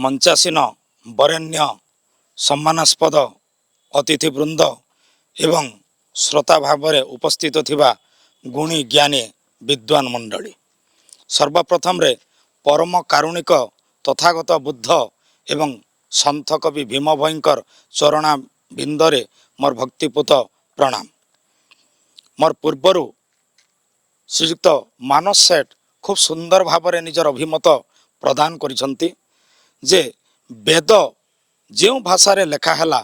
मंचासीन बरेण्य सम्मानास्पद अतिथिवृंद एवं श्रोता भाव में उपस्थित थिबा गुणी ज्ञानी विद्वान मंडली सर्वप्रथम रे परम कारुणिक तथागत बुद्ध एवं संत कवि भीम भयंकर चरणा बिंदरे मोर भक्तिपूत प्रणाम। मोर पूर्वर श्रीयुक्त मानस सेठ खूब सुंदर भाव में निजर अभिमत प्रदान करिसंती जे वेद जो भाषा रे लेखा हैला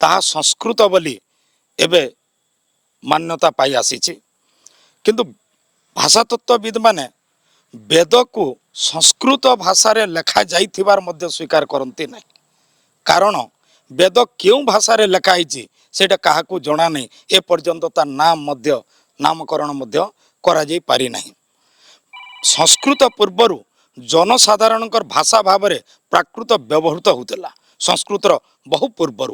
ताहा संस्कृत बोली एबे मान्यता पाई आसीची, किंतु भाषा तत्वविद माने वेद को संस्कृत भाषा रे लेखा जाइथिबार मध्य स्वीकार करती नहीं। कारण वेद क्यों भाषा रे लेखा होइची सेटा काहाकू जणा नहीं, ए पर्यंत ता नाम मध्य नामकरण मध्य करा जाई पारि नहीं। संस्कृत पूर्वर जनसाधारण भाषा भाव में प्राकृत व्यवहृत होता संस्कृतर बहु पूर्वर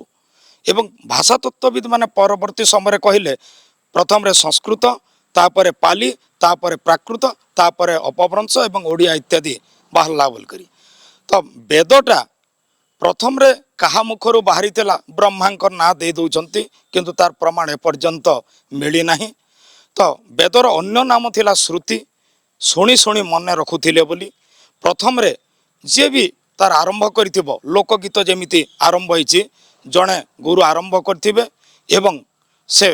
एवं भाषा तत्वविद माने परवर्ती समय कहले प्रथम रे संस्कृत तापर पाली तापर प्राकृत तापर अपभ्रंश एवं ओडिया इत्यादि बाहरला बोल करी। तो वेदटा प्रथम रे कहा मुखर बाहरी ब्रह्मांकर ना दे दौरान किंतु तार प्रमाण एपर्यंत मिली नहीं। तो वेदर अन्य नाम थिला श्रुति, शुणी शुणी मन रखुथिले बोली प्रथम रे जे भी तार आरंभ करिथिबो लोकगीत जेमिति आरंभ होइछि जणे गुरु आरंभ करथिबे एवं से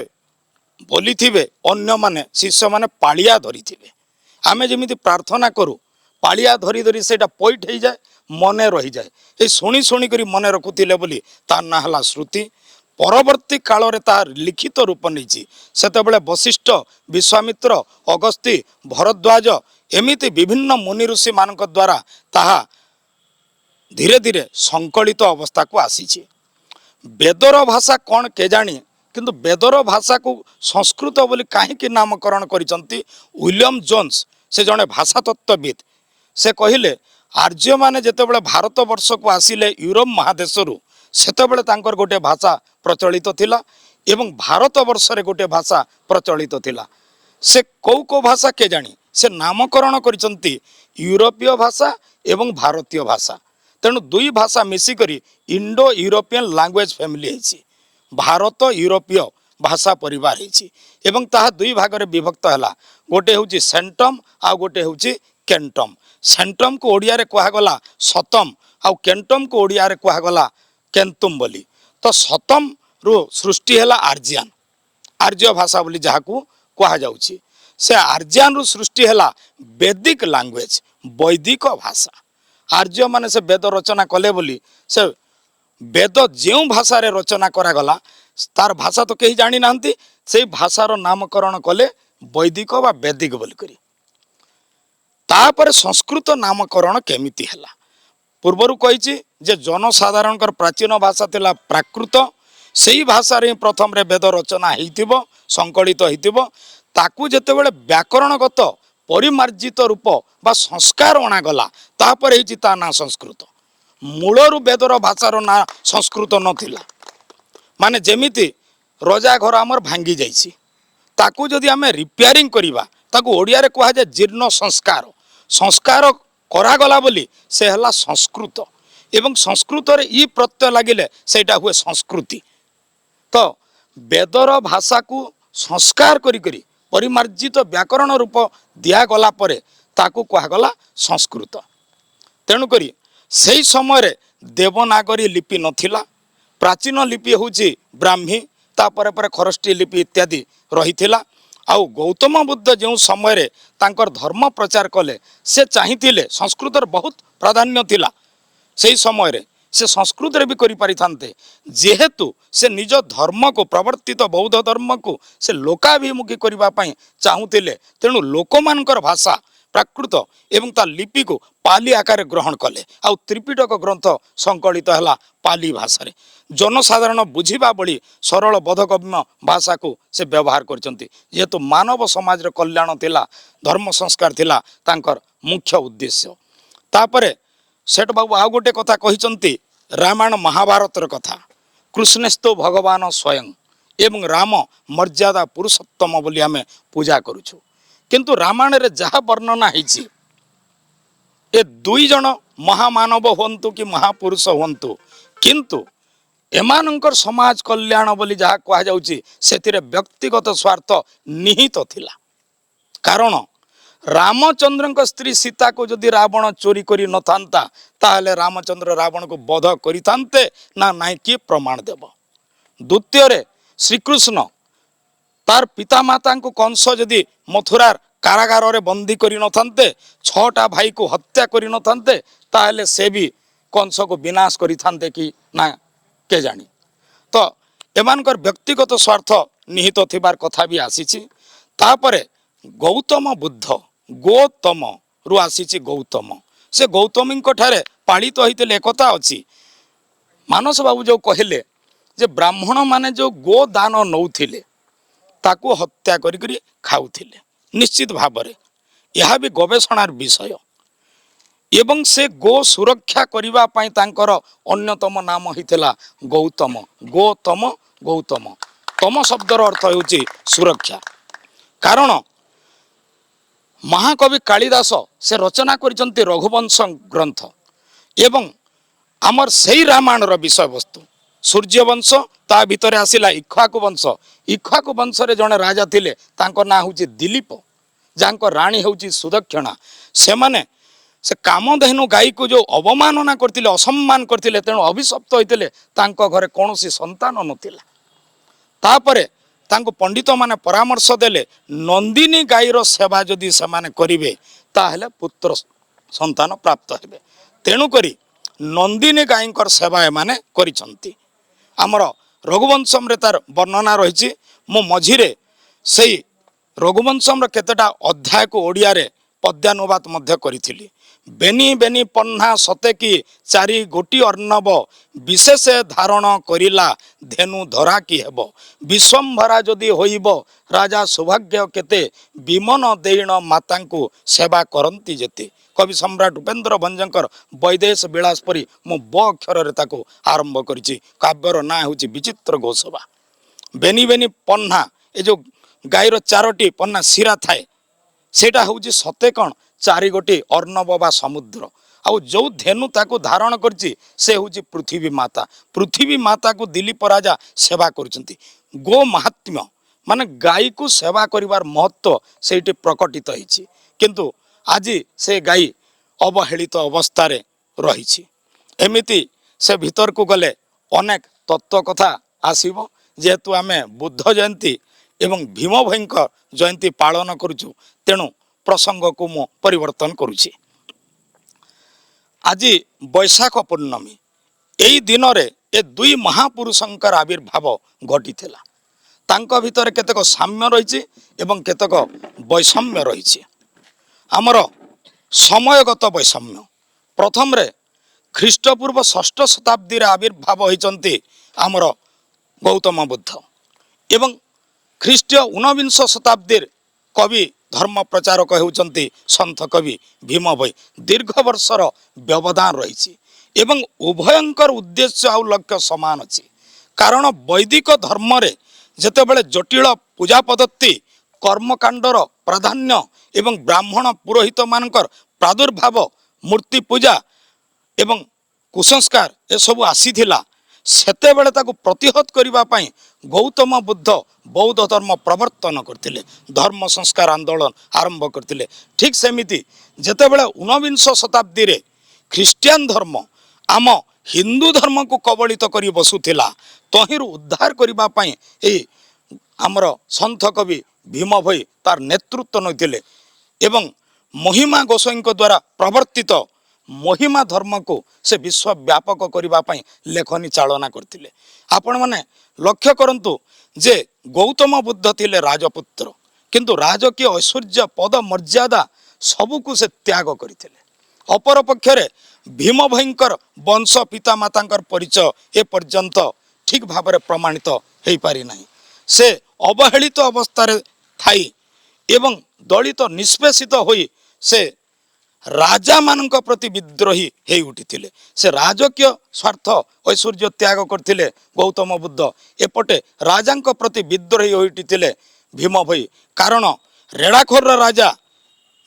बोली थिबे अन्य माने शिष्य माने पालिया धरी थिबे। आमे जेमिति प्रार्थना करू पालिया धरी धरी सेटा पॉइंट हो जाए मने रही जाए, ए शुणी शुणी करी मने रखुथिले बोली तार ना हला श्रुति। परवर्ती काल रे तार लिखित रूप नहीं सेतेबेले वशिष्ठ विश्वामित्र अगस्ती भरद्वाज एमिति विभिन्न मुनि ऋषि मानक द्वारा ताहा धीरे धीरे संकलित अवस्था को आसीछि। वेदर भाषा कौन केजाणी किंतु वेदर भाषा को संस्कृत बोली कहीं नामकरण करिसंती विलियम जोन्स से जड़े भाषा तत्वविद से कहले आर्य माने जेतेबेले भारत वर्ष को आसिले यूरोप महादेशरू सेतेबेले तांकर गोटे भाषा प्रचलित थिला एवं भारत वर्ष रे गोटे भाषा प्रचलित थिला। से कौ भाषा के जानी से नामकरण करिसंती यूरोपीय भाषा एवं भारतीय भाषा, तेणु दुई भाषा मिसिकरी इंडो यूरोपियन लैंग्वेज फैमिली है भारत यूरोपीय भाषा परिवार है एवं ताहा दुई भाग रे विभक्त है गोटे हूँ सेंटम आ गोटे हूँ केंटम। सेंटम को ओडिया रे कहगला सतम आउ केंटम को ओडिया रे कहगला केंतुम बोली। तो सतम रु सृष्टि है आर्जियान आर्य भाषा बोली जहाँ को कह जाउछि से आर्जियान रु सृष्टि है वैदिक लैंग्वेज वैदिक भाषा। आर्य माने से वेद रचना कले बोली से वेद जो भाषा रे रचना करागला तार भाषा तो कहीं जानी नांती से भाषार नामकरण कले वैदिक बा वैदिक बोल करी। तापर संस्कृत नामकरण केमिति हैला पूर्वर कही जे जनसाधारण प्राचीन भाषा थिला प्राकृत सेही भाषा रे प्रथम रे वेद रचना हेइतिबो संकलित हेइतिबो ताकू जेतेबेले व्याकरणगत परिमार्जित रूप बा संस्कार अणागला तापर हेइछि ता ना संस्कृत। मूलरू वेदर भाषार ना संस्कृत नथिला माने जेमिति रजा घर आमर भांगी जाइछि ताकू जदि आमे रिपेयरिंग करिबा ताकू ओडिया रे कहा जाय जीर्ण संस्कार संस्कार करागला बोली से हला संस्कृत एवं संस्कृत रे ई प्रत्यय लागिले सेटा हुए संस्कृति। तो वेदर भाषा को संस्कार करी करी परिमार्जित व्याकरण रूप दिया गला परे ताकू कहगला संस्कृत। तेणु करी सेही समय रे देवनागरी लिपि नथिला, प्राचीन लिपि होची ब्राह्मी तापर पर खरष्टी लिपि इत्यादि रहिथिला। आउ गौतम बुद्ध जो समय रे तांकर धर्म प्रचार कले से चाहिथिले संस्कृतर बहुत प्राधान्य थिला सेही समय रे से संस्कृत रे भी करि पारि थांते जेहेतु से निज धर्म को प्रवर्तित बौद्ध धर्म को से लोकाभिमुखी करबा पई चाहुतिले तेणु लोकमानकर भाषा प्राकृत एवं ता लिपि को पाली आकार ग्रहण कले आउ त्रिपिटक ग्रंथ संकलित हैला पाली भाषा रे। जनसाधारण बुझिबा बड़ी सरल बोधगम्य भाषा को से व्यवहार करचंती जेहेतु मानव समाज रे कल्याण थिला धर्म संस्कार थिला तांकर मुख्य उद्देश्य। तापरे सेठ बाबू आउ गोटे कथा कहिचंती रामायण महाभारत र कथा कृष्णस्तु भगवान स्वयं एवं राम मर्यादा पुरुषोत्तम बोली आमे पूजा करूछु, किंतु रामायण रे जहा वर्णना होइछि ए दुई जन महामानव हुंतु कि महापुरुष हुंतु किंतु एमानंकर समाज कल्याण बोली जहाँ कह जाउची सेथिरे व्यक्तिगत स्वार्थ निहित थिला। कारण रामचंद्र स्त्री सीता को जदि रावण चोरी करी न थांता ताहले रामचंद्र रावण को वध करितांते ना नहीं किए प्रमाण देव। द्वितीय रे श्रीकृष्ण तार पिता माता को कंस जदि मथुरार कारागार रे बंदी करी न थांते छटा भाई को हत्या करी न थांते ताहले से भी कंस को विनाश करी थांते कि ना के जानी। तो एमानकर व्यक्तिगत स्वार्थ निहित थिबार कथा भी आसीछि। तापरे गौतम बुद्ध गोतम रु आसीछि गौतम से गौतमी ठारे पालित होइतिले एकता अछि। मानस बाबू जो कहले जे ब्राह्मण माने जो गो दान नौथिले ताकू हत्या करी खाउथिले निश्चित भावरे यह भी गवेषणार विषय। एवं से गो सुरक्षा करिबा पई तांकर अन्यतम नाम हितेला गौतम। गोतम गौतम तम शब्दर अर्थ होउची सुरक्षा। कारण महाकवि कालिदास से रचना करिसंती रघुवंश ग्रंथ एवं आमर सेई रामायण विषय वस्तु सूर्यवंश ता भितर आसिला इक्ष्वाकु वंश। इक्ष्वाकु वंश रे जने राजा थिले तांको ना होउची दिलीप जांको रानी होउची सुदक्षिणा। से माने से कामधेनु गाई को जो अवमानना करथिले असम्मान करथिले तेणु अभिशप्त होइतिले तांको घरे कोनोसी संतान नथिला। तापरे तांको पंडित माने परामर्श देले नंदिनी गाईर सेवा जदि सेमाने करिवे ताहले पुत्र संतान प्राप्त हेबे। तेणु करी नंदिनी गाईंकर सेवा एमाने करिसंती। आमर रघुवंशम रे तार वर्णना रहिछि। मो मझिरे सेई रघुवंशम रे केतेटा अध्याय को ओडिया रे पद्यानुवाद मध्य करिथिली। बेनी बेनी पन्हा सते की चारि गोटी अर्णव विशेष धारण करिला धेनु धरा की हेब। विश्वम्भरा जदि होइब राजा सौभाग्य केते विमन देण मातांकु सेवा करंती जेते। कवि सम्राट उपेन्द्र भंजकर वैदेश विलास परी मु ब अक्षर रे ताको आरंभ करिछि। काव्यर ना होछि विचित्र गोसभा। बेनी बेनी पन्हा ए जो गाईर चारोटी पन्हा सिरा थाए सेटा होछि सते कण चारि गोटी अर्णव बा समुद्र। आउ जो धेनु ताको धारण करछि से होछि पृथ्वी माता। पृथ्वी माता को दिलीप राजा सेवा करछंती। गो महात्म्य माने गाई को सेवा करिवार महत्व सेठी प्रकटित होइछि। किंतु आज से गाई अवहेलित अवस्था रे रहिछि। एमिति से भीतर को गले अनेक तत्व कथा आसीबो। जेहेतु आमे बुद्ध जयंती एवं भीम भयंकर जयंती पालन करूछु तेणु प्रसंग को मु परिवर्तन करुछि। आज बैशाख पूर्णमी एई दिन रे ए दुई महापुरुषंकर आविर्भाव घटिथिला। तांको भितर केतक साम्य रहिछि एवं केतक वैषम्य रहिछि। आमर समयगत वैषम्य प्रथम रे ख्रीष्टपूर्व 6ठ शताब्दी रे आविर्भाव होइचंती आमर गौतम बुद्ध एवं ख्रीष्टीय 49 शताब्दी कवि धर्म प्रचारक होउचंती संत कवि भीम भई। दीर्घ वर्षर व्यवधान रही एवं उभयंकर उद्देश्य आउ लक्ष्य समान अछि। कारण वैदिक धर्म रे जेतेबेले जटिल पूजा पद्धति कर्मकांडर प्राधान्य एवं ब्राह्मण पुरोहित मानकर प्रादुर्भाव मूर्ति पूजा एवं कुसंस्कार ए सब आसीथिला सेतेबेले ताकू प्रतिहत करिबा पई गौतम बुद्ध बौद्ध धर्म प्रवर्तन करथिले। धर्म संस्कार आंदोलन आरंभ करथिले। ठीक सेमिति जेतेबेले 49 शताब्दी रे ख्रीस्टियन धर्म आम हिंदू धर्म को कबलित करी बसुथिला तहिरु उद्धार करिबा पई ए आमर संत कवि भीम भई तार नेतृत्व नथिले एवं महिमा गोसाई द्वारा प्रवर्तित महिमा धर्म को से विश्व व्यापक करिबा पई लेखनी चालना करथिले। आपण माने लक्ष्य करंतु जे गौतम बुद्ध थिले राजपुत्र किंतु राजकीय ऐश्वर्य पद मर्यादा सबुकु से त्याग करथिले। अपर पक्षरे भीम भयंकर वंश पिता मातांकर परिचय ए पर्यंत ठीक भाव प्रमाणित हो पारि नाही। से अवहेलित अवस्था रे थाई एवं दलित निष्पेषित होई से राजा मानक प्रति विद्रोही हे उठिथिले। से राजकीय स्वार्थ ऐश्वर्य त्याग करथिले गौतम बुद्ध एपटे राजांक प्रति विद्रोही होइटिथिले भीम भई। कारण रेड़ाखोर राजा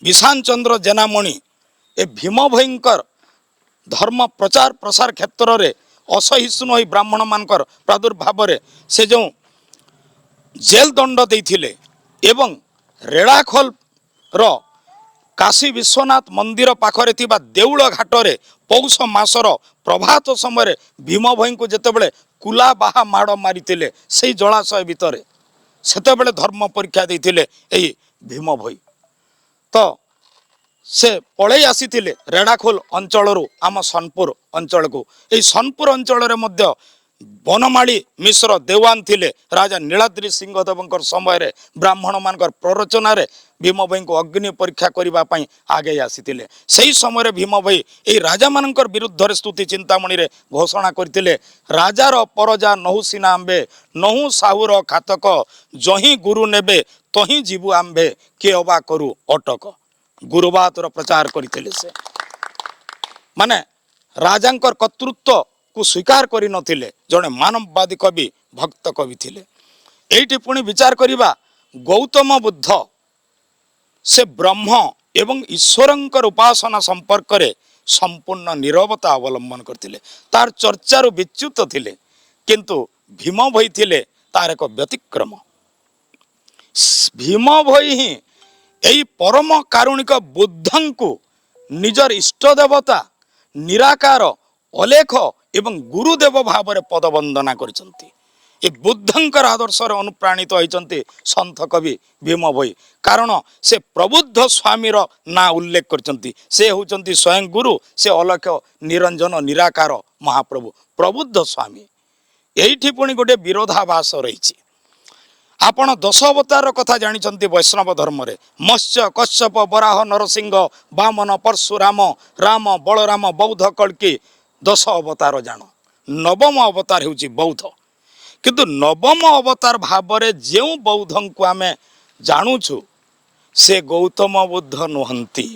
विशान चंद्र जेनामणि ए भीम भयंकर धर्म प्रचार प्रसार क्षेत्र में असहिष्णु होई ब्राह्मण मानकर प्रादुर्भाव से जो जेल दंड देइथिले एवं रेड़ाखोल रो काशी विश्वनाथ मंदिर पाखरे थिबा देउल घाटरे पौष मासर प्रभात समय भीम भई को जेतेबेले कुला बाहा माड़ मारिथिले से जलाशय भितर सेतेबेले धर्म परीक्षा देइथिले एई भीम भई तो से पलई आसीथिले रेड़ाखोल अंचल आम सोनपुर अंचल को यही सोनपुर अंचल मध्य बनमाली मिश्र देवान थिले राजा नीलाद्री सिंहदेव समय रे ब्राह्मण मानकर प्ररोचन भीम भई को अग्नि परीक्षा करने आगे आसीथिले सही समय भीम भई यही राजा मानकर विरुद्ध स्तुति चिंतामणि रे घोषणा करथिले राजार परजा नहु सीना आंबे नहु साहुर खातक जही गुरु नेबे तही जीवु आंबे के अबा करू अटक गुरुबातर प्रचार करथिले से माने राजांकर कर्तृत्व को स्वीकार करि नथिले जने मानववादी कवि भक्त कवि थिले एइटी पुणी विचार करिबा गौतम बुद्ध से ब्रह्म एवं ईश्वरंकर उपासना संपर्क रे संपूर्ण नीरवता अवलंबन करथिले तार चर्चारु विच्युत थिले किंतु भीम भई थिले तार एक व्यतिक्रम भीम भई ही एई परम कारुणिक बुद्धं को निजर इष्ट देवता निराकार अलेख एवं गुरुदेव भाव में पदवंदना करछंती ये बुद्धंकर आदर्श अनुप्राणित होइचंती संत कवि भीम भई कारण से प्रबुद्ध स्वामीर ना उल्लेख करछंती से होचंती स्वयं गुरु से अलख निरंजन निराकार महाप्रभु प्रबुद्ध स्वामी एइठी पुणी गोटे विरोधाभास रही आपण 10 अवतार कथा जानिचंती वैष्णव धर्म रे मत्स्य कश्यप बराह नरसिंह वामन परशुराम राम बलराम बौद्ध कल्कि 10 अवतार जान नवम अवतार हेउची बौद्ध किंतु नवम अवतार भाव रे जेउ बौद्धं को आमे जानुछु से गौतम बुद्ध नुहंती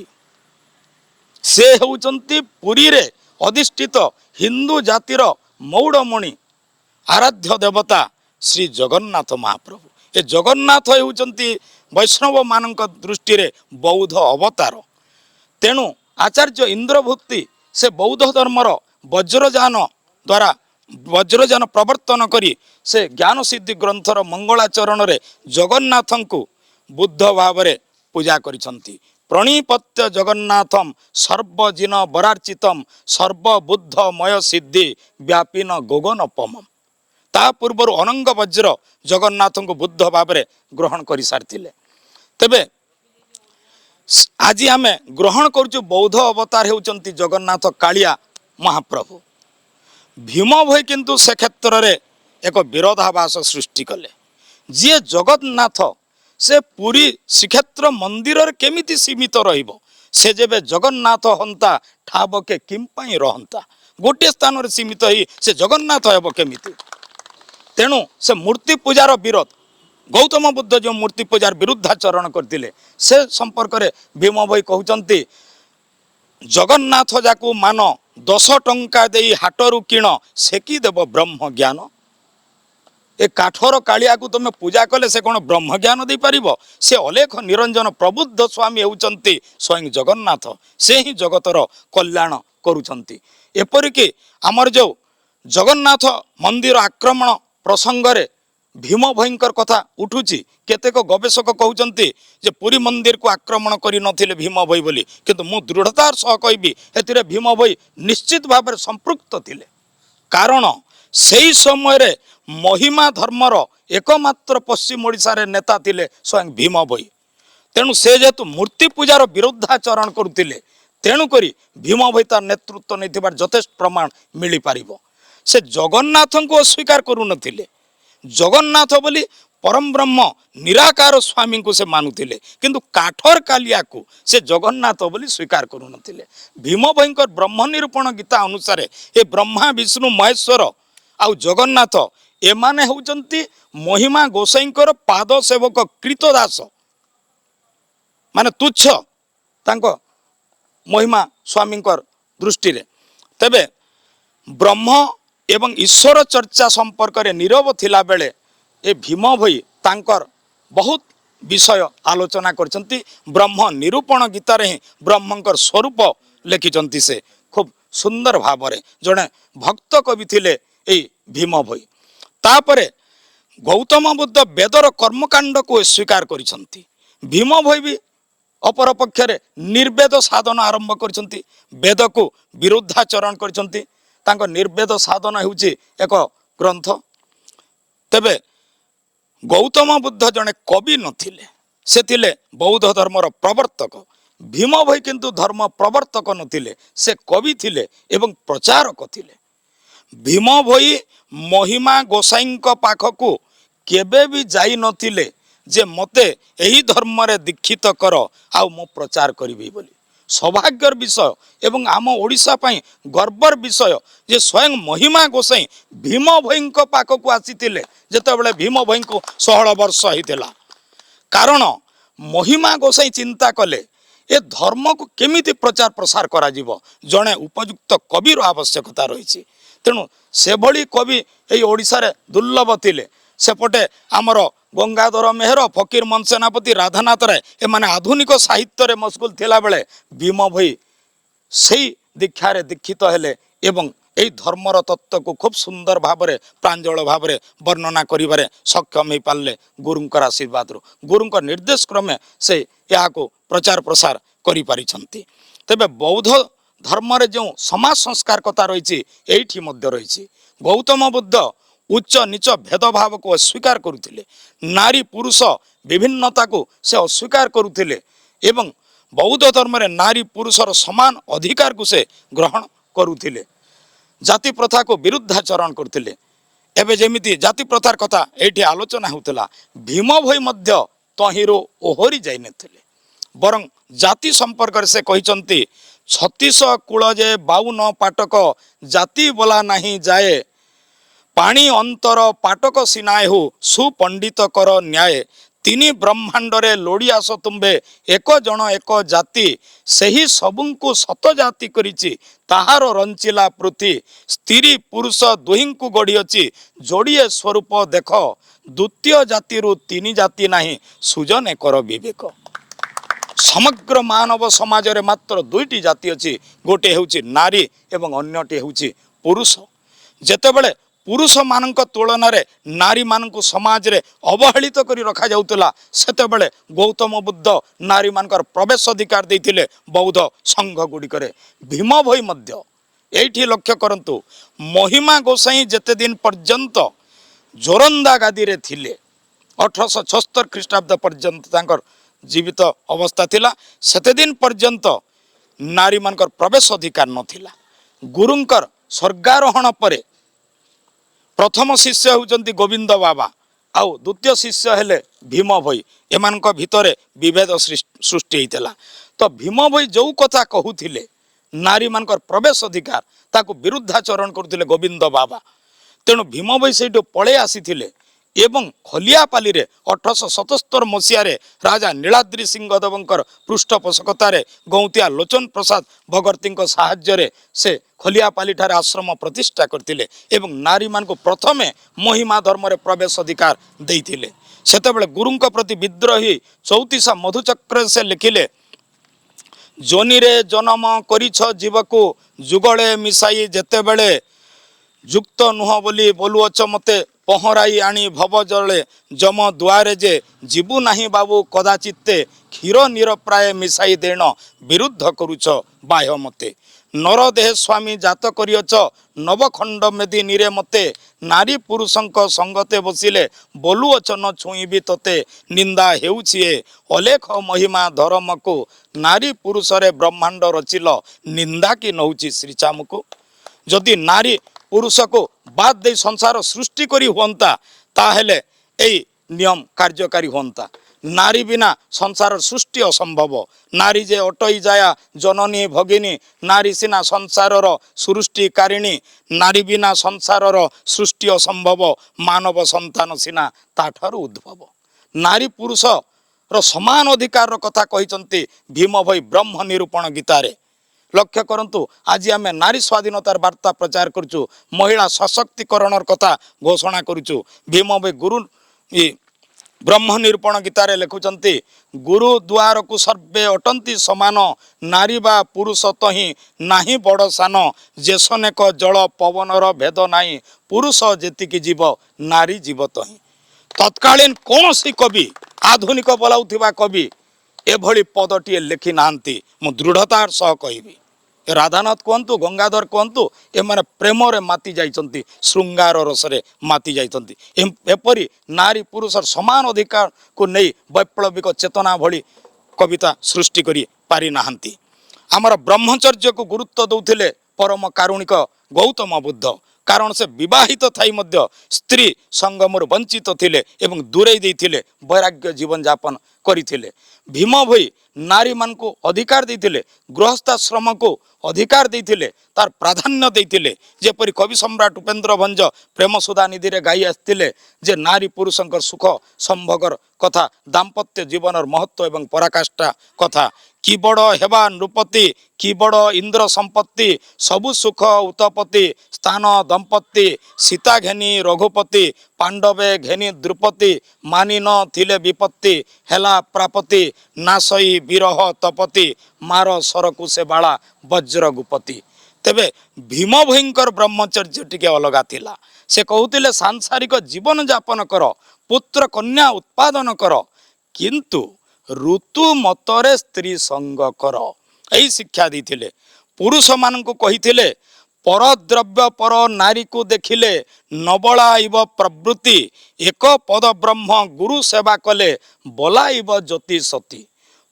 से हेउचंती पुरी रे अधिष्ठित हिंदू जातिर मौड़मणि आराध्य देवता श्री जगन्नाथ महाप्रभु ये जगन्नाथ होउचंती वैष्णव मानक दृष्टि रे बौद्ध अवतार तेणु आचार्य इंद्रभुक्ति से बौद्ध धर्मर वज्रजान द्वारा वज्रजान प्रवर्तन करी से ज्ञान सिद्धि ग्रंथर मंगलाचरण रे जगन्नाथं को बुद्ध भाव रे पूजा करिसंती प्रणिपत्य जगन्नाथम सर्वजिन बरार्चितम सर्वबुद्धमय सिद्धि व्यापिन गगनपम ता पूर्व अनंग वज्र जगन्नाथ को बुद्ध भाव में ग्रहण कर सारी तेबे आज आम ग्रहण करुचु बौद्ध अवतार होउचंती जगन्नाथ कालिया महाप्रभु भीम भई किंतु से क्षेत्र रे एक विरोधाभास सृष्टि कले जी जगन्नाथ से पूरी श्रीक्षेत्र मंदिर केमिति सीमित रहिबो से जेबे जगन्नाथ हंता ठाबके किंपाई रहंता गोटे स्थान रे सीमित ही से जगन्नाथ हेबो केमिति तेणु से मूर्ति पूजार विरोध गौतम बुद्ध जो मूर्ति पूजार विरुद्धाचरण करते से संपर्क में भीम भई कहते जगन्नाथ जाकू मान 10 टंका दे हाटरू किण सेकी देव ब्रह्म ज्ञान ए काठर कालिया को तुम पूजा कले से कौन ब्रह्म ज्ञान दे पारिबो से अलेख निरंजन प्रबुद्ध स्वामी होउचंती स्वयं जगन्नाथ से ही जगतर कल्याण करुचंती एपरिक आमर जो जगन्नाथ मंदिर आक्रमण प्रसंग रे भीम भयंकर कथा उठुची केतेक गवेषक कहउचंती जे पुरी मंदिर को आक्रमण करि नथिले भीम भई बोली किंतु मु दृढ़तार सह कहबी एतिरे भीम भई निश्चित भाव संपृक्त थिले कारण सेही समय रे महिमा धर्मर एकमात्र पश्चिम ओडिशा रे नेता थिले स्वयं भीम भई तेणु से जेतु मूर्ति पूजार विरुद्धाचरण करुथिले तेणु करी भीम भई तार नेतृत्व नैथिबार यथेष्ट प्रमाण मिली पारिबो से जगन्नाथ को अस्वीकार करू नथिले जगन्नाथ बोली परम ब्रह्म निराकार स्वामी को से मानुथिले किंतु काठर कालिया को से जगन्नाथ बोली स्वीकार करू नथिले भीम भयंकर ब्रह्म निरूपण गीता अनुसार ए ब्रह्मा विष्णु महेश्वर आउ जगन्नाथ एमाने होउचंती महिमा गोसाईंकर पाद सेवक कृतदास माने तुच्छ तांको महिमा स्वामींकर दृष्टि रे तेबे ब्रह्म एवं ईश्वर चर्चा संपर्क में नीरव थिला बेले ए भीम भई तांकर बहुत विषय आलोचना करछंती ब्रह्म निरूपण गीता रे ब्रह्मंकर स्वरूप लिखिचंती से खूब सुंदर भाव जड़े भक्त कवि थिले एई भीम भोई। तापरे गौतम बुद्ध वेदर कर्मकांड को स्वीकार करिसंती। भीम भोई भी अपर पक्षरे निर्वेद साधन आरंभ करिसंती, वेद को विरुद्धाचरण करिसंती। तांको निर्वेद साधन हेउची एक ग्रंथ। तेबे गौतम बुद्ध जड़े कवि नथिले, से थिले बौद्ध धर्मर प्रवर्तक। भीम भोई किंतु धर्म प्रवर्तक नथिले, से कवि थिले एवं प्रचारक थिले। भीम भोई महिमा गोसाईंक पाखकु केबे भी जाई नथिले जे मते एही धर्म रे दीक्षित कर आउ मो प्रचार करिबी बोली। सौभाग्यर विषय एवं आम ओडिशा पई गर्वर विषय जे स्वयं महिमा गोसाई भीम भोईंक पाखकु आसीथिले जेतेबेले भीम भोईंको 16 वर्ष हितेला। कारण महिमा गोसाई चिंता कले ए धर्म को केमिति प्रचार प्रसार करा जीवो, जणे उपयुक्त कविर आवश्यकता रही। तेणु से भली कवि एई ओडिशा रे दुर्लभ थिले। सेपटे आमर गंगाधर मेहर, फकीर मन सेनापति, राधानाथ राय एमाने आधुनिक साहित्य रे मशगुल थिला बेले भीम भोई सेई दीक्षा रे दीक्षित हेले एवं एई धर्मर तत्व को खूब सुंदर भावरे प्रांजल भावरे वर्णना करिबारे सक्षम हो पारे गुरुंकर आशीर्वाद रु। गुरुंकर निर्देश क्रमे से यहाँ को प्रचार प्रसार करि पारिछंती। तेबे बौद्ध धर्म रे जो समाज संस्कार कथा रही एठी मध्य रही। गौतम बुद्ध उच्च नीच भेदभाव को अस्वीकार करुथिले, नारी पुरुष विभिन्नता को से अस्वीकार करुथिले एवं बौद्ध धर्म रे नारी पुरुषर समान अधिकार को से ग्रहण करुथिले। जाति प्रथा को विरुद्धाचरण करथिले। एबे जेमिति जाति प्रथार कथा एठी आलोचना होउतला, भीम भोई मध्य तहिरो ओहरी जाई नथिले। बरं जाति संपर्क से कहिचंती 36 कूल जे 52 पाटक जाति बोला नहीं जाए, पाणी अंतर पाटक सिनाए हो सुपंडित कर न्याय, तीनी ब्रह्मांड रे लोड़ी आस तुम्बे एक जन एक जाति, सही सबुंकु सत जाति करिछि ताहार रंचिला पृथ्वी, स्त्री पुरुष दुहिंकु गढ़िअछि जोड़िए स्वरूप देख, द्वितीय जाति रु तीनी जाति नाही सुजने कर विवेक। समग्र मानव समाज रे मात्र दुईटी जाति अछि, गोटे हेउछि नारी एवं अन्यटी हेउछि पुरुष। जेतेबेले पुरुष मानक तुलन रे नारी मानक समाज रे अवहेलित करी रखा जाउतला, सेतेबेले गौतम बुद्ध नारी मानकर प्रवेश अधिकार देथिले बौद्ध संघ गुड़िकरे। भीम भोई मध्य एठी लक्ष्य करंतु, महिमा गोसाई जेते दिन पर्यंत जोरंदा गादी रे थिले 1876 ख्रीष्टाब्द पर्यंत तांकर जीवित अवस्था थिला, सेते दिन पर्यंत नारी मानकर प्रवेश अधिकार नथिला। गुरुंकर स्वर्गारोहण परे प्रथम शिष्य होउचंती गोविंद बाबा आउ द्वितीय शिष्य हेले भीम भोई। एमानक भितरे विभेद सृष्टि होइतला। तो भीम भोई जो कथा कहूथिले नारी मानकर प्रवेश अधिकार ताकू विरुद्धाचरण करुथिले गोविंद बाबा। तेणु भीम भोई सेठु पळे आसीथिले एवं खलियापाली रे 1877 मसीह रे राजा नीलाद्री सिंह देवंकर पृष्ठपोषकतार गौतिया लोचन प्रसाद भगवती साहाय्य रे से खलियापाली ठारे आश्रम प्रतिष्ठा करथिले एवं नारी मान को प्रथमे महिमा धर्म रे प्रवेश अधिकार देइथिले। सेतेबेले गुरुंक प्रति विद्रोही 34 मधुचक्र से लिखिले, जोनी रे जन्म करिछ जीव को जुगले मिसाई, जेतेबेले जुक्त नुह बोली बोलुअछ मते पहराई आनी भव जले, जम दुआरे जे जीवु नाही बाबू कदाचित्ते, क्षीर नीर प्राय मिसाई देण विरुद्ध करुछ बाह्य मते, नर देह स्वामी जात करियछ नवखंड मेदी नीरे मते, नारी पुरुषंक संगते बसिले बोलुअछ न छुईबी तते, निंदा हेउछिए अलेख महिमा धर्म को, नारी पुरुष रे ब्रह्मांड रचिल निंदा की नहुछि श्रीचाम को। जदि नारी पुरुष को बाद दे संसार सृष्टि करी हुंता ताहेले एई नियम कार्यकारी हुंता। नारी बिना संसार सृष्टि असंभव। नारी जे अटई जाया जननी भगिनी, नारी सिना संसारर सृष्टिकारिणी, नारी बिना संसारर सृष्टि असंभव, मानव संतान सिना ताठारु उद्भव। नारी पुरुष रो समान अधिकार कथा कहिचंती भीम भोई ब्रह्म निरूपण गीतारे। लक्ष्य करंतु आज आम नारी स्वाधीनतार वार्ता प्रचार करुचु, महिला सशक्तिकरण कथा घोषणा करुचु। भीम भोई गुरु ब्रह्म निरूपण गीतार लिखुंट गुरु द्वार को सर्वे अटंती समान नारी बा पुरुष तो ही नाही बड़ सान जेसनेक जल पवनर भेद नाही पुरुष जेतिकी जीव नारी जीव तो ही तत्कालीन कौन सी कवि आधुनिक बोलाउथिबा कवि एभली पदटीए लिखि नांती मु दृढ़तार सह कहबी राधानाथ कहतु गंगाधर कहतु एमाने प्रेम रे माति जाइछंती श्रृंगार रसरे माति जाइछंती एपरी नारी पुरुषर समान अधिकार को नहीं वैप्लविक चेतना भली कविता सृष्टि करी पारि नाहंती आमर ब्रह्मचर्य को गुरुत्व दौथिले परम कारुणिक गौतम बुद्ध कारण से विवाहित थाई मध्य स्त्री संगमर वंचित थिले एवं दूरेई देइथिले वैराग्य जीवन यापन करिथिले भीम भई नारी मान को अधिकार देइथिले गृहस्थाश्रम को अधिकार देइथिले तार प्राधान्य देइथिले जेपरि कवि सम्राट उपेन्द्र भंज प्रेम सुधा निधि रे गाई आस्तिले जे नारी पुरुषंकर सुख संभोगर कथा दाम्पत्य जीवनर महत्व एवं पराकाष्ठा कथा कि बड़ हेबा नृपति कि बड़ इंद्र संपत्ति सबु सुख उत्पत्ति स्थान दंपत्ति सीता घेनी रघुपति पांडवे घेनी द्रुपति मानि न थिले विपत्ति हेला प्रापति नासई विरह तपति मार सरकु से बाला वज्र गुपति तेबे भीम भयंकर ब्रह्मचर्य टिके अलगा थिला से कहूतिले सांसारिक जीवन यापन कर पुत्र कन्या उत्पादन कर किंतु ऋतु मतरे स्त्री संग कर यही शिक्षा देथिले पुरुष मान को कहिथिले परद्रव्य पर नारी को देखिले नबलाइब प्रवृत्ति एक पद ब्रह्म गुरु सेवा कले बलाइब ज्योति सती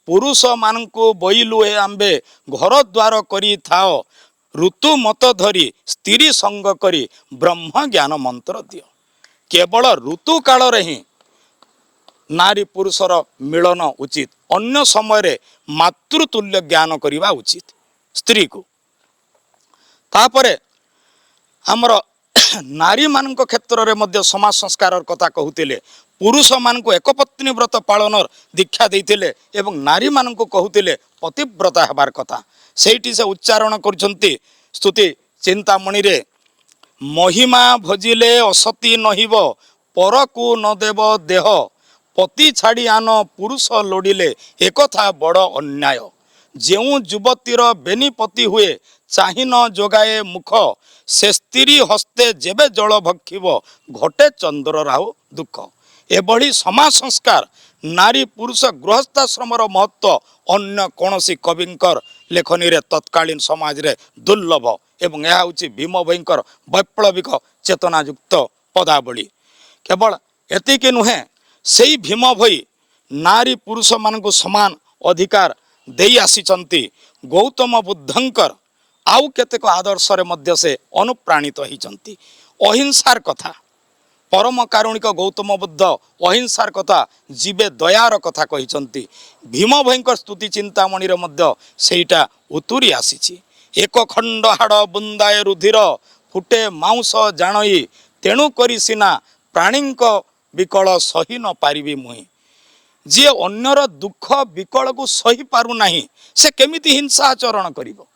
पुरुष मान को बइलु हे आंबे घर द्वार करी थाओ ऋतु मत धरी स्त्री संग करी ब्रह्म ज्ञान मंत्र दियो केवल ऋतु काल रे ही नारी पुरुषर मिलन उचित अन्य समय रे मातृतुल्य ज्ञान करिबा उचित स्त्री को तापरे हमर नारी मान क्षेत्र रे मध्य समाज संस्कार कथा कहूतिले पुरुष मान को एक पत्नी व्रत पालन दीक्षा देइथिले एवं नारी मान को कहूतिले पतिव्रता हेबार कथा सेठी से उच्चारण करुछंती स्तुति चिंतामणि रे महिमा भजिले असती नहिब पर को न देव देह पति छाड़ी आन पुरुष लोडिले एकथा बड़ अन्याय जो युवतीर बेनीपति हुए चाहि न जोगाए मुख से स्त्री हस्ते जेबे जल भक्षिब घटे चंद्र राहु दुख एभली समाज संस्कार नारी पुरुष गृहस्थाश्रमर महत्व अन्य कौनसी कविंकर लेखनी रे तत्कालीन समाज रे दुर्लभ एवं यह हूँ भीम भयंकर वैप्लविक चेतनायुक्त पदावली केवल एतिके नुहे सेई भीम भई नारी पुरुष मान को समान अधिकार देई आसीचंती गौतम बुद्धंकर आउ केतेक आदर्श रे मध्य से अनुप्राणित होइचंती अहिंसार कथा परम कारुणिक गौतम बुद्ध अहिंसार कथा जीवे दयार कथा कहिचंती भीम भयंकर स्तुति चिंतामणि रे मध्य सेईटा उतुरी आसीची एक खंड हाड़ बुंदाए रुधिर फुटे मांस जाणई तेणु करी सिना प्राणीक विकल सही न पारिबी मुई जी अन्यर दुख विकल को सही पारु नाही से केमिति हिंसा आचरण करिवो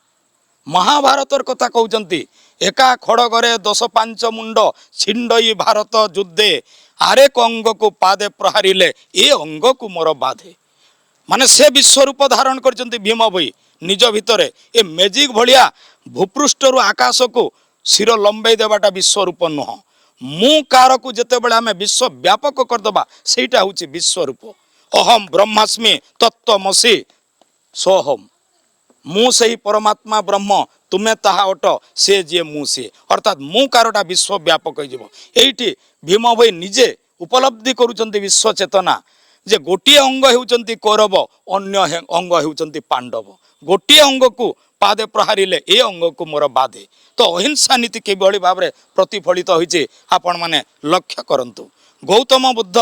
महाभारतर कथा कहउचंती एका खड़गरे 10-5 मुंड छिंडई भारत युद्धे आरेक अंग को पादे प्रहारिले ए अंग को मोर बाधे माने से विश्वरूप धारण करचंती भीम भई निज भितरे ए मैजिक भलिया भूपृष्ठ रु आकाश को सिर लंबई देवाटा विश्वरूप नुह मु कार को जेते बेले आमे विश्व व्यापक करदबा सेटा होची विश्वरूप अहम ब्रह्मास्मि तत्त्वमसि सोहम मु सही परमात्मा ब्रह्म तुम्हें ताहा अट से जे मु से अर्थात मु कारटा विश्व व्यापक होइजिवो भीम भई निजे उपलब्धि करुचंती विश्व चेतना जे गोटिए अंग हेउचंती कौरव अन्य अंग हेउचंती पांडव गोटिए अंग को पादे प्रहारिले ए अंग को मोर बाधे तो अहिंसा नीति किभली भाव में प्रतिफलित होइचे आपण माने लक्ष्य करंतु गौतम बुद्ध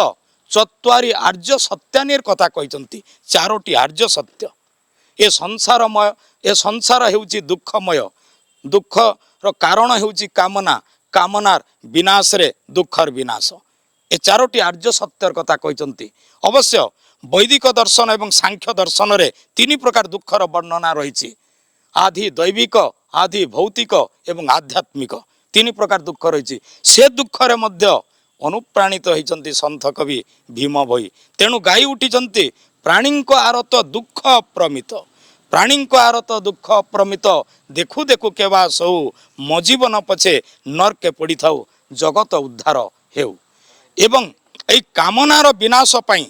चत्वारी आर्य सत्यानीर कथा कहिचंती चारोटी आर्य सत्य ए संसारमय ए संसार हेउची दुखमय दुखर कारण हेउची कामना कामनार विनाश रे दुखर विनाश ए चारोटी आर्य सत्यर कथा कहिचंती अवश्य वैदिक दर्शन एवं सांख्य दर्शन रे तीन प्रकार दुखर वर्णना रही आधि दैविक आधि भौतिक एवं आध्यात्मिक तीन प्रकार दुख रही से दुख रे मध्य ଅନୁପ୍ରାଣିତ ହୋଇଛନ୍ତି ସନ୍ଥ କବି ଭୀମ ଭୋଇ। ତେଣୁ ଗାଇ ଉଠିଛନ୍ତି ପ୍ରାଣୀଙ୍କ ଆରତ ଦୁଃଖ ଅପ୍ରମିତ, ପ୍ରାଣୀଙ୍କ ଆରତ ଦୁଃଖ ଅପ୍ରମିତ, ଦେଖୁ ଦେଖୁ କେବା ସଉ ମୋ ଜୀବନ ପଛେ ନର୍କେ ପଡ଼ିଥାଉ ଜଗତ ଉଦ୍ଧାର ହେଉ। ଏବଂ এই କାମନାର ବିନାଶ ପାଇଁ,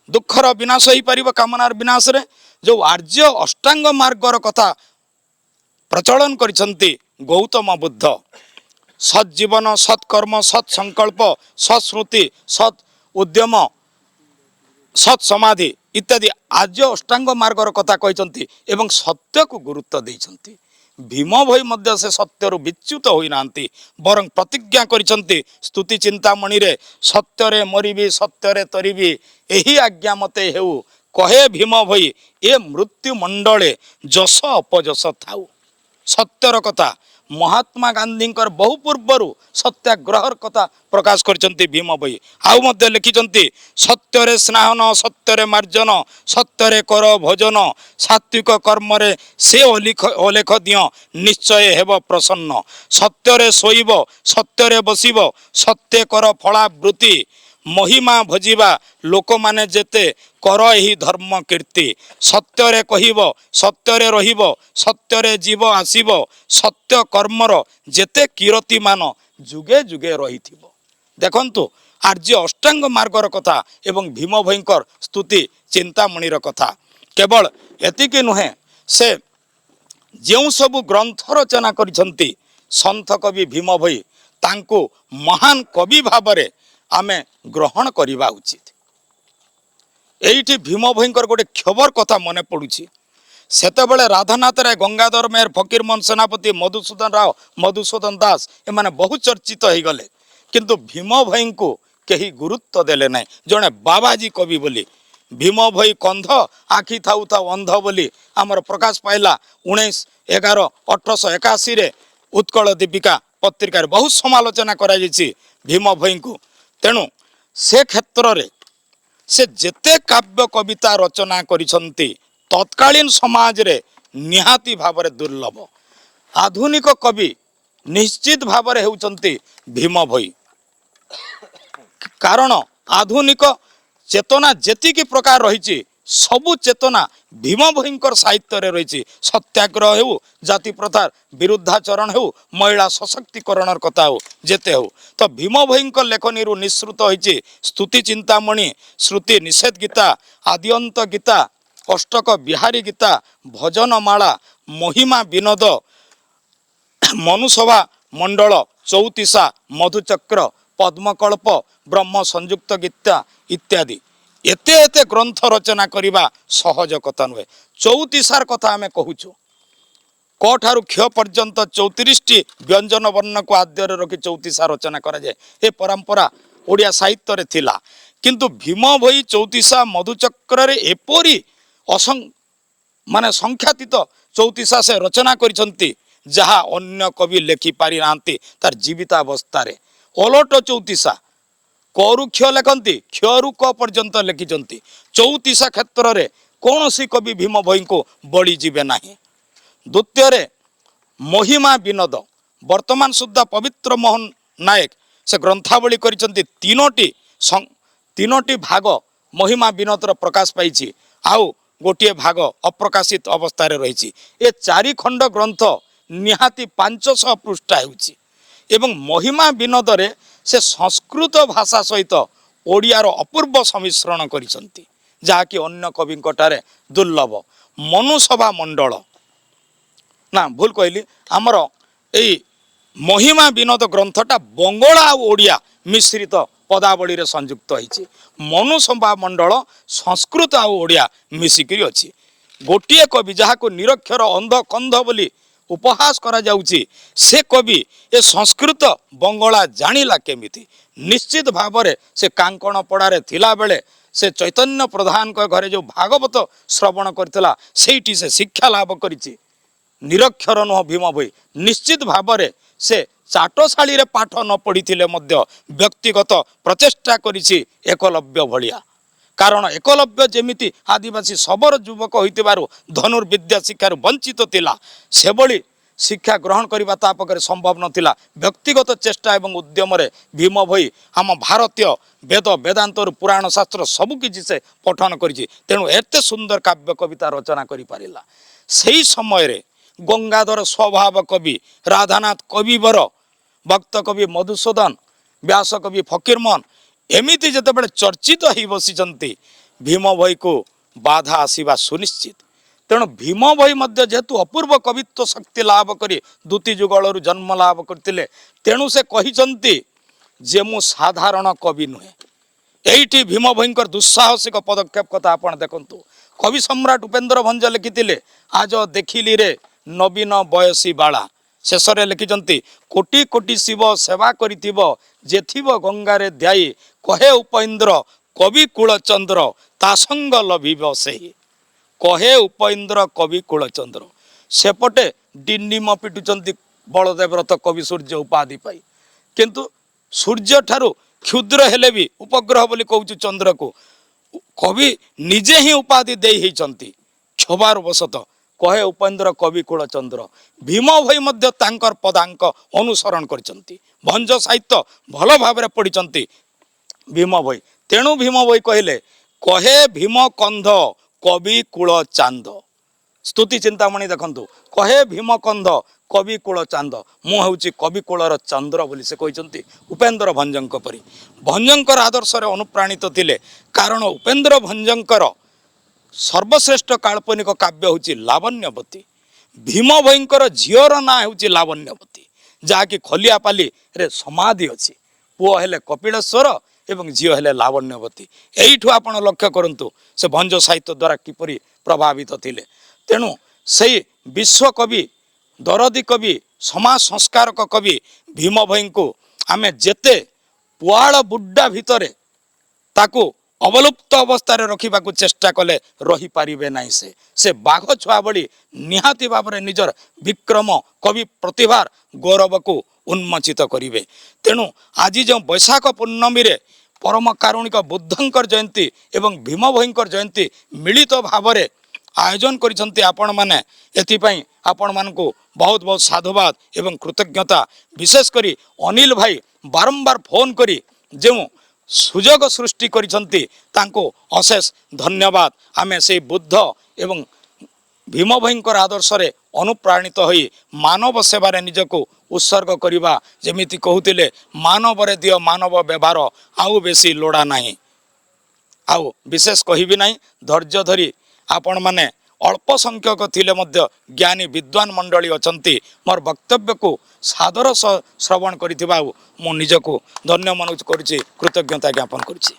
ଦୁଃଖର ବିନାଶ ହେଇପାରିବ କାମନାର ବିନାଶରେ। ଯେଉଁ ଆର୍ଯ୍ୟ ଅଷ୍ଟାଙ୍ଗ ମାର୍ଗର କଥା ପ୍ରଚଳନ କରିଛନ୍ତି ଗୌତମ ବୁଦ୍ଧ, ସଜ୍ଜୀବନ, ସତ୍କର୍ମ, ସତ୍ ସଂକଳ୍ପ, ସତ୍ ସ୍ମୃତି, ସତ୍ ଉଦ୍ୟମ, ସତ୍ ସମାଧି ଇତ୍ୟାଦି ଆର୍ଯ୍ୟ ଅଷ୍ଟାଙ୍ଗ ମାର୍ଗର କଥା କହିଛନ୍ତି ଏବଂ ସତ୍ୟକୁ ଗୁରୁତ୍ୱ ଦେଇଛନ୍ତି। ଭୀମ ଭୋଇ ମଧ୍ୟ ସେ ସତ୍ୟରୁ ବିଚ୍ୟୁତ ହୋଇନାହାନ୍ତି, ବରଂ ପ୍ରତିଜ୍ଞା କରିଛନ୍ତି ସ୍ତୁତି ଚିନ୍ତାମଣିରେ, ସତ୍ୟରେ ମରିବି ସତ୍ୟରେ ତରିବି, ଏହି ଆଜ୍ଞା ମତେ ହେଉ, କହେ ଭୀମ ଭୋଇ ଏ ମୃତ୍ୟୁ ମଣ୍ଡଳେ ଯଶ ଅପଯଶ ଥାଉ। ସତ୍ୟର କଥା ମହାତ୍ମା ଗାନ୍ଧୀଙ୍କର ବହୁ ପୂର୍ବରୁ ସତ୍ୟାଗ୍ରହର କଥା ପ୍ରକାଶ କରିଛନ୍ତି ଭୀମ ଭୋଇ। ଆଉ ମଧ୍ୟ ଲେଖିଛନ୍ତି ସତ୍ୟରେ ସ୍ନାହନ, ସତ୍ୟରେ ମାର୍ଜନ, ସତ୍ୟରେ କର ଭୋଜନ, ସାତ୍ବିକ କର୍ମରେ ସେ ଅଲେଖ ଦିଅ ନିଶ୍ଚୟ ହେବ ପ୍ରସନ୍ନ, ସତ୍ୟରେ ଶୋଇବ ସତ୍ୟରେ ବସିବ, ସତ୍ୟ କର ଫଳାବୃତ୍ତି, ମହିମା ଭଜିବା ଲୋକମାନେ ଯେତେ କର ଏହି ଧର୍ମ କୀର୍ତ୍ତି, ସତ୍ୟରେ କହିବ ସତ୍ୟରେ ରହିବ, ସତ୍ୟରେ ଜୀବ ଆସିବ, ସତ୍ୟ କର୍ମର ଯେତେ କୀର୍ତ୍ତିମାନ ଯୁଗେ ଯୁଗେ ରହିଥିବ। ଦେଖନ୍ତୁ ଆର୍ଯ୍ୟ ଅଷ୍ଟାଙ୍ଗ ମାର୍ଗର କଥା ଏବଂ ଭୀମ ଭୋଇଙ୍କର ସ୍ତୁତି ଚିନ୍ତାମଣିର କଥା। କେବଳ ଏତିକି ନୁହେଁ, ସେ ଯେଉଁ ସବୁ ଗ୍ରନ୍ଥ ରଚନା କରିଛନ୍ତି ସନ୍ଥ କବି ଭୀମ ଭୋଇ, ତାଙ୍କୁ ମହାନ କବି ଭାବରେ ଆମେ ଗ୍ରହଣ କରିବା ଉଚିତ। এইটি ভীম ভোইଙ୍କର ଗୋଟେ ଖବର କଥା ମନେ ପଡ଼ୁଛି। ସେତେବେଳେ ରାଧାନାଥ ରାୟ, ଗଙ୍ଗାଧର ମେହେର, ଫକୀରମୋହନ ସେନାପତି, ମଧୁସୂଦନ ରାଓ, ମଧୁସୂଦନ ଦାସ ଏମାନେ ବହୁ ଚର୍ଚ୍ଚିତ ହୋଇଗଲେ, କିନ୍ତୁ ଭୀମ ଭୋଇଙ୍କୁ କେହି ଗୁରୁତ୍ୱ ଦେଲେ ନାହିଁ। ଜଣେ ବାବାଜୀ କବି ବୋଲି ଭୀମ ଭୋଇ କନ୍ଧ ଆଖି ଥାଉ ଥାଉ ଅନ୍ଧ ବୋଲି ଆମର ପ୍ରକାଶ ପାଇଲା 19/11/1881ରେ ଉତ୍କଳ ଦୀପିକା ପତ୍ରିକାରେ ବହୁତ ସମାଲୋଚନା କରାଯାଇଛି ଭୀମ ଭୋଇଙ୍କୁ। ତେଣୁ ସେ କ୍ଷେତ୍ରରେ ସେ ଯେତେ କାବ୍ୟ କବିତା ରଚନା କରିଛନ୍ତି ତତ୍କାଳୀନ ସମାଜରେ ନିହାତି ଭାବରେ ଦୁର୍ଲଭ। ଆଧୁନିକ କବି ନିଶ୍ଚିତ ଭାବରେ ହେଉଛନ୍ତି ଭୀମ ଭୋଇ। କାରଣ ଆଧୁନିକ ଚେତନା ଯେତିକି ପ୍ରକାର ରହିଛି ସବୁ ଚେତନା ଭୀମ ଭୋଇଙ୍କର ସାହିତ୍ୟରେ ରହିଛି। ସତ୍ୟାଗ୍ରହ ହେଉ, ଜାତି ପ୍ରଥା ବିରୁଦ୍ଧାଚରଣ ହେଉ, ମହିଳା ସଶକ୍ତିକରଣର କଥା ହେଉ, ଯେତେ ହେଉ, ତ ଭୀମ ଭୋଇଙ୍କ ଲେଖନୀରୁ ନିଃସୃତ ହୋଇଛି ସ୍ତୁତି ଚିନ୍ତାମଣି, ଶ୍ରୁତି ନିଷେଧ ଗୀତା, ଆଦ୍ୟନ୍ତ ଗୀତା, ଅଷ୍ଟକ ବିହାରୀ ଗୀତା, ଭଜନମାଳା, ମହିମା ବିନୋଦ, ମନୁସଭା ମଣ୍ଡଳ, ଚଉତିସା, ମଧୁଚକ୍ର, ପଦ୍ମକଳ୍ପ, ବ୍ରହ୍ମ ସଂଯୁକ୍ତ ଗୀତା ଇତ୍ୟାଦି। ଏତେ ଏତେ ଗ୍ରନ୍ଥ ରଚନା କରିବା ସହଜ କଥା ନୁହେଁ। ଚଉତିସାର କଥା ଆମେ କହୁଛୁ, କ ଠାରୁ କ୍ଷ ପର୍ଯ୍ୟନ୍ତ 34ଟି ବ୍ୟଞ୍ଜନ ବର୍ଣ୍ଣକୁ ଆଦ୍ୟରେ ରଖି ଚଉତିସା ରଚନା କରାଯାଏ। ଏ ପରମ୍ପରା ଓଡ଼ିଆ ସାହିତ୍ୟରେ ଥିଲା, କିନ୍ତୁ ଭୀମ ଭୋଇ ଚଉତିସା ମଧୁଚକ୍ରରେ ଏପରି ସଂଖ୍ୟାତୀତ ଚଉତିସା ସେ ରଚନା କରିଛନ୍ତି ଯାହା ଅନ୍ୟ କବି ଲେଖିପାରି ନାହାନ୍ତି ତାର ଜୀବିତାବସ୍ଥାରେ। ଓଲଟ ଚଉତିସା କରୁ କ୍ଷ ଲେଖନ୍ତି, କ୍ଷରୁ କ ପର୍ଯ୍ୟନ୍ତ ଲେଖିଛନ୍ତି। ଚଉତିସା କ୍ଷେତ୍ରରେ କୌଣସି କବି ଭୀମ ଭୋଇଙ୍କୁ ବଳିଯିବେ ନାହିଁ। ଦ୍ୱିତୀୟରେ ମହିମା ବିନୋଦ, ବର୍ତ୍ତମାନ ସୁଦ୍ଧା ପବିତ୍ର ମୋହନ ନାୟକ ସେ ଗ୍ରନ୍ଥାବଳୀ କରିଛନ୍ତି। ତିନୋଟି ଭାଗ ମହିମା ବିନୋଦର ପ୍ରକାଶ ପାଇଛି, ଆଉ ଗୋଟିଏ ଭାଗ ଅପ୍ରକାଶିତ ଅବସ୍ଥାରେ ରହିଛି। ଏ 4 ଖଣ୍ଡ ଗ୍ରନ୍ଥ ନିହାତି 500 ପୃଷ୍ଠା ହେଉଛି ଏବଂ ମହିମା ବିନୋଦରେ ସେ ସଂସ୍କୃତ ଭାଷା ସହିତ ଓଡ଼ିଆର ଅପୂର୍ବ ସମ୍ମିଶ୍ରଣ କରିଛନ୍ତି, ଯାହାକି ଅନ୍ୟ କବିଙ୍କଠାରେ ଦୁର୍ଲଭ। ମନୁସଭା ମଣ୍ଡଳ, ନା ଭୁଲ କହିଲି, ଆମର ଏଇ ମହିମା ବିନୋଦ ଗ୍ରନ୍ଥଟା ବଙ୍ଗଳା ଆଉ ଓଡ଼ିଆ ମିଶ୍ରିତ ପଦାବଳୀରେ ସଂଯୁକ୍ତ ହୋଇଛି। ମନୁସଭା ମଣ୍ଡଳ ସଂସ୍କୃତ ଆଉ ଓଡ଼ିଆ ମିଶିକିରି ଅଛି। ଗୋଟିଏ କବି ଯାହାକୁ ନିରକ୍ଷର ଅନ୍ଧ କନ୍ଧ ବୋଲି ଉପହାସ କରାଯାଉଛି, ସେ କବି ଏ ସଂସ୍କୃତ ବଙ୍ଗଳା ଜାଣିଲା କେମିତି? ନିଶ୍ଚିତ ଭାବରେ ସେ କାଙ୍କଣପଡ଼ାରେ ଥିଲାବେଳେ ସେ ଚୈତନ୍ୟ ପ୍ରଧାନଙ୍କ ଘରେ ଯେଉଁ ଭାଗବତ ଶ୍ରବଣ କରିଥିଲା ସେଇଠି ସେ ଶିକ୍ଷା ଲାଭ କରିଛି। ନିରକ୍ଷର ନୁହଁ ଭୀମ ଭୋଇ, ନିଶ୍ଚିତ ଭାବରେ ସେ ଚାଟଶାଳୀରେ ପାଠ ନ ପଢ଼ିଥିଲେ ମଧ୍ୟ ବ୍ୟକ୍ତିଗତ ପ୍ରଚେଷ୍ଟା କରିଛି ଏକଲବ୍ୟ ଭଳିଆ। କାରଣ ଏକଲବ୍ୟ ଯେମିତି ଆଦିବାସୀ ଶବର ଯୁବକ ହୋଇଥିବାରୁ ଧନୁର୍ବିଦ୍ୟା ଶିକ୍ଷାରୁ ବଞ୍ଚିତ ଥିଲା, ସେଭଳି शिक्षा ग्रहण करने ता पाखे संभव नथिला व्यक्तिगत चेष्टा एवं उद्यम भीम भई आम भारतीय वेद वेदांतर पुराण शास्त्र सबकि से पठन करिछि तेणु एते सुंदर काव्य कविता रचना करि पारिला। सेही समय रे गंगाधर स्वभाव कवि राधानाथ कविवर भक्त कवि मधुसूदन व्यास कवि फकीरमोहन एमिति जेतेबेले चर्चित हो बसिचंती भीम भई को बाधा आसीबा सुनिश्चित। तेणु भीम भई मध्य जेहेतु अपूर्व कवित्व शक्ति लाभ करी दूती जुगलरू जन्म लाभ करते तेणु से कहिचंती जे मु साधारण कवि नुहे। एइठी भीम भईंकर दुस्साहसिक पदक्षेप कथा आपण देखंतु कवि सम्राट उपेन्द्र भंज लिखिथिले आज देखिली रे नवीन बयसी बाला शेषरे लिखिचंती कोटि कोटि शिव सेवा करिथिबो जेथिबो गंगारे ध्याई कहे उपेन्द्र कवि कुलचंद्र ता संग लभिब सेही कहे उपेन्द्र कवि कुलचंद्र सेपटे डिनिम पिटुचंती बलदेव रथ कवि सूर्य उपाधि पाई किंतु सूर्य ठारू क्षुद्र हेले भी उपग्रह बोली कहूँ चंद्र को कवि निजे ही उपाधि दे क्षोभार वशत कहे उपेन्द्र कवि कुलचंद्र भीम भई मध्य तांकर पदांक अनुसरण करचंती भंज साहित्य भल भाव पढ़ी भीम भई तेणु भीम भई कहले कहे भीम कंध कवि कुल चांद स्तुति चिंतामणि देखंतु कहे भीम कंध कवि कुल चांद मु हूँ कवि कुलर चंद्र बोली से कहते उपेन्द्र भंजंक परी भंजंकर आदर्श अनुप्राणित थिले कारण उपेन्द्र भंजंकर सर्वश्रेष्ठ काल्पनिक काव्य हूँ लावण्यवती भीम भईंकर झीर ना हूँ लावण्यवती जहाँकि खलियापाली रे समाधि अच्छी पुओ हेले कपिलेश्वर एवं झील हेले लावण्यवती एइठु आपण लक्ष्य करंतु से भंज साहित्य द्वारा किपरि प्रभावित थिले। तेणु से विश्व कवि दरदी कवि समाज संस्कारक कवि भीम भई को आमे जेते पुआल बुड्डा भितरे ताकू अवलुप्त अवस्था रखा चेष्टा कले रही पारिबे नहीं से बाघ छुआ बड़ी निहाती भाव में निजर विक्रम कवि प्रतिभार गौरव को उन्मोचित करिवे। तेणु आज जो बैशाख पूर्णमी रे परम कारुणिक बुद्धंकर जयंती एवं भीम भईंकर जयंती मिलित भाव में आयोजन करिसंती आपण माने एथिपाई आपण मानकु बहुत बहुत साधुवाद एवं कृतज्ञता विशेष करी अनिल भाई बारंबार फोन करी जो सुजोग सृष्टि करिसंती तांको अशेष धन्यवाद। आमे से बुद्ध एवं भीम भईंकर आदर्श रे अनुप्राणित होई मानव सेवारे निजको उत्सर्ग करिबा जेमिति कहूतिले मानव रे दियो मानव व्यवहार आउ बेसी लोड़ा नाही आउ विशेष कहिबि नाही धैर्य धरी आपण माने अल्प संख्यक थिले मध्य ज्ञानी विद्वान मंडली अछंती मोर वक्तव्य को सादर श्रवण करिथिबा मु निजको धन्य मनुज करिछि कृतज्ञता ज्ञापन करिछि।